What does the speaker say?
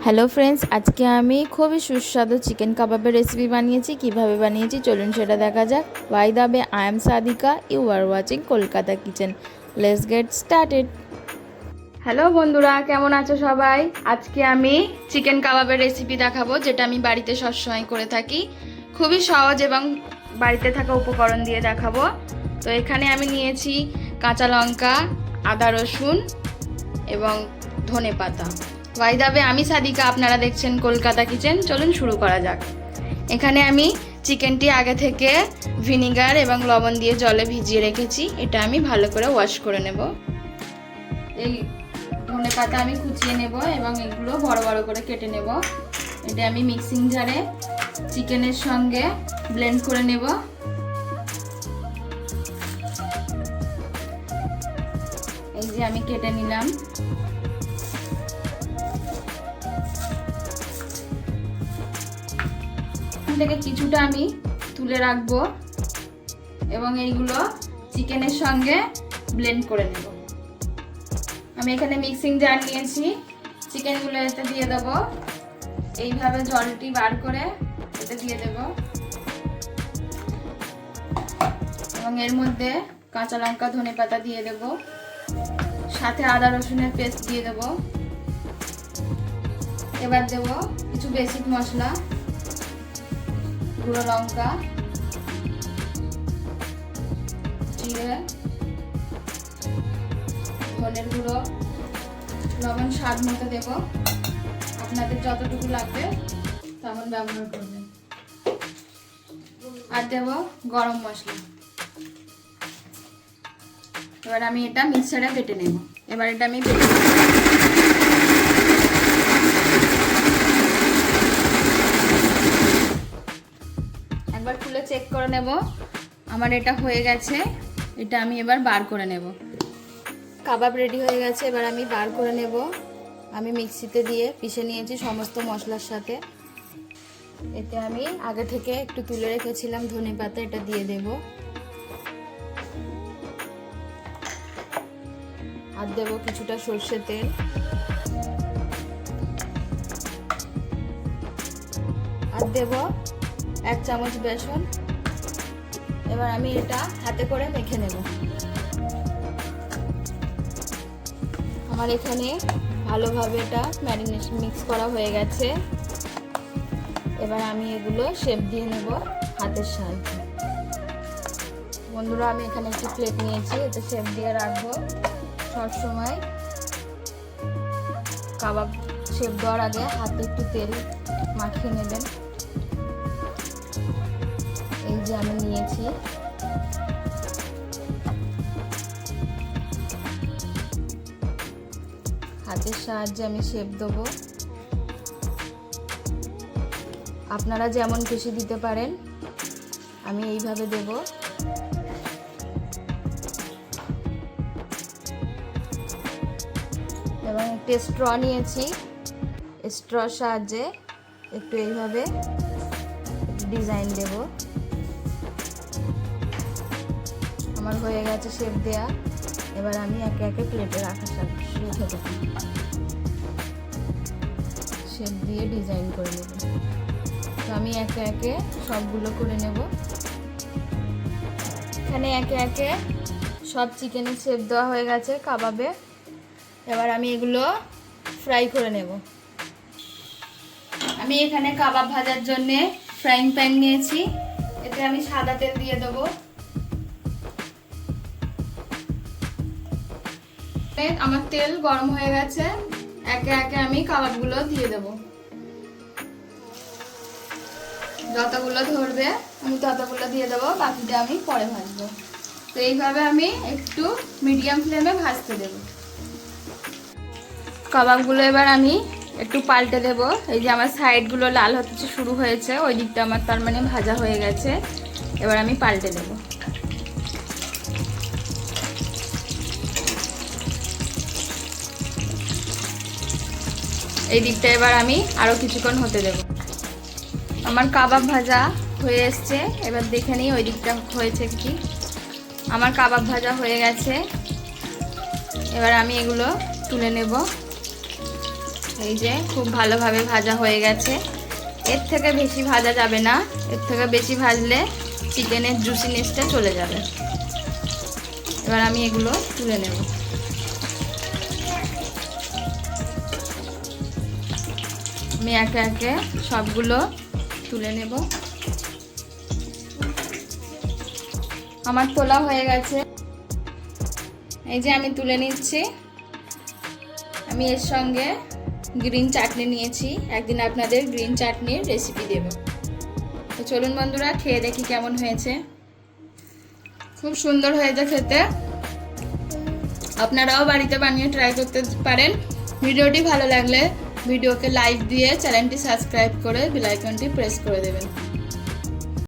Hello friends, আজকে আমি খুবই সুস্বাদু চিকেন কাবাবের রেসিপি বানিয়েছি। কিভাবে বানিয়েছি চলুন সেটা দেখা যাক। By the way, I am Sadika, you are watching Kolkata Kitchen. Let's get started. Hello বন্ধুরা, কেমন আছো সবাই? আজকে আমি চিকেন কাবাবের রেসিপি দেখাবো, যেটা আমি বাড়িতে সবসময় করে থাকি। খুবই সহজ এবং বাড়িতে থাকা উপকরণ দিয়ে দেখাবো। তো এখানে আমি নিয়েছি কাঁচা লঙ্কা, আদা রসুন এবং ধনেপাতা। বাই দ্য ওয়ে, আমি সাদিকা, আপনারা দেখছেন কলকাতা কিচেন। চলুন শুরু করা যাক। এখানে আমি চিকেনটি আগে থেকে ভিনিগার এবং লবণ দিয়ে জলে ভিজিয়ে রেখেছি। এটা আমি ভালো করে ওয়াশ করে নেব। এই ধনেপাতা আমি কুচিয়ে নেব এবং এগুলো বড় বড় করে কেটে নেব। এটা আমি মিক্সিং জারে চিকেনের সঙ্গে ব্লেন্ড করে নেব। এই যে আমি কেটে নিলাম। থেকে কিছুটা আমি তুলে রাখবো এবং এইগুলো চিকেনের সঙ্গে ব্লেন্ড করে নেব। আমি এখানে মিক্সিং জার নিয়েছি, চিকেনগুলো এতে দিয়ে দেব। এইভাবে জলটি বার করে এতে দিয়ে দেব এবং এর মধ্যে কাঁচা লঙ্কা, ধনেপাতা দিয়ে দেব, সাথে আদা রসুনের পেস্ট দিয়ে দেব। এবার দেব কিছু বেসিক মশলা, গুঁড়ো লঙ্কা, জিরে, ধনের গুঁড়ো, লবণ স্বাদ মতো দেব। আপনাদের যতটুকু লাগবে তেমন ব্যবহার করবেন। আর দেব গরম মশলা। এবার আমি এটা মিক্সারে বেটে নেব। এবার এটা আমি বেটে নেব। একবার খুলে চেক করে নেব আমার এটা হয়ে গেছে। এটা আমি এবার বার করে নেব। কাবাব রেডি হয়ে গেছে, এবার আমি বার করে নেব। আমি মিক্সিতে দিয়ে পিষে নিয়েছি সমস্ত মশলার সাথে। এতে আমি আগে থেকে একটু তুলে রেখেছিলাম ধনেপাতা, এটা দিয়ে দেব। আর দেব কিছুটা সর্ষের তেল, আর দেব 1 চামচ বেসন। এবার আমি এটা হাতে করে মেখে নেব। আমার এখানে ভালোভাবে এটা ম্যারিনেশন মিক্স করা হয়ে গেছে। এবার আমি এগুলো শেপ দিয়ে নেব হাতের সাহায্যে। বন্ধুরা, আমি এখানে একটি প্লেট নিয়েছি, এতে শেপ দিয়ে রাখবো। সবসময় কাবাব শেপ দেওয়ার আগে হাতে একটু তেল মাখিয়ে নেবেন। এই যে আমি নিয়েছি। হাতের সাহায্যে আমি শেপ দেবো। আপনারা যেমন খুশি দিতে পারেন, আমি এইভাবে দেব। এবং একটি স্ট্র নিয়েছি, স্ট্রর সাহায্যে একটু এইভাবে ডিজাইন দেব। আমার হয়ে গেছে শেপ দেয়া। এবার আমি একে একে প্লেটে রেখে দেব। শেপ দিয়ে ডিজাইন করে নেব। তো আমি একে একে সবগুলো করে নেব। এখানে একে একে সব চিকেনের শেপ দেওয়া হয়ে গেছে কাবাবে। এবার আমি এগুলো ফ্রাই করে নেব। আমি এখানে কাবাব ভাজার জন্য ফ্রাইং প্যান নিয়েছি, এতে আমি সাদা তেল দিয়ে দেবো। আমার তেল গরম হয়ে গেছে, একে একে আমি কাবাবগুলো দিয়ে দেব। যতগুলো ধরবে আমি ততগুলো দিয়ে দেবো, বাকিটা আমি পরে ভাজবো। তো এইভাবে আমি একটু মিডিয়াম ফ্লেমে ভাজতে দেব কাবাবগুলো। এবার আমি একটু পাল্টে দেব। এই যে আমার সাইডগুলো লাল হতে শুরু হয়েছে, ওই দিকটা আমার তার মানে ভাজা হয়ে গেছে। এবার আমি পাল্টে দেব। এই দিকটা এবার আমি আরো কিছুক্ষণ হতে দেব। আমার কাবাব ভাজা হয়ে এসছে, এবার দেখে নিই ওই দিকটা হয়েছে কি। আমার কাবাব ভাজা হয়ে গেছে, এবার আমি এগুলো তুলে নেব। এই যে খুব ভালোভাবে ভাজা হয়ে গেছে। এর থেকে বেশি ভাজা যাবে না, এর থেকে বেশি ভাজলে চিকেনের জুসিনেসটা চলে যাবে। এবার আমি এগুলো তুলে নেব। আমি একে একে সবগুলো তুলে নেব। আমার তোলা হয়ে গেছে, এই যে আমি তুলে নিচ্ছি। আমি এর সঙ্গে গ্রিন চাটনি নিয়েছি, একদিন আপনাদের গ্রিন চাটনির রেসিপি দেব। তো চলুন বন্ধুরা, খেয়ে দেখি কেমন হয়েছে। খুব সুন্দর হয়েছে খেতে, আপনারাও বাড়িতে বানিয়ে ট্রাই করতে পারেন। ভিডিওটি ভালো লাগলে ভিডিওকে লাইক দিয়ে চ্যানেলটি সাবস্ক্রাইব করে বেল আইকনটি প্রেস করে দেবেন।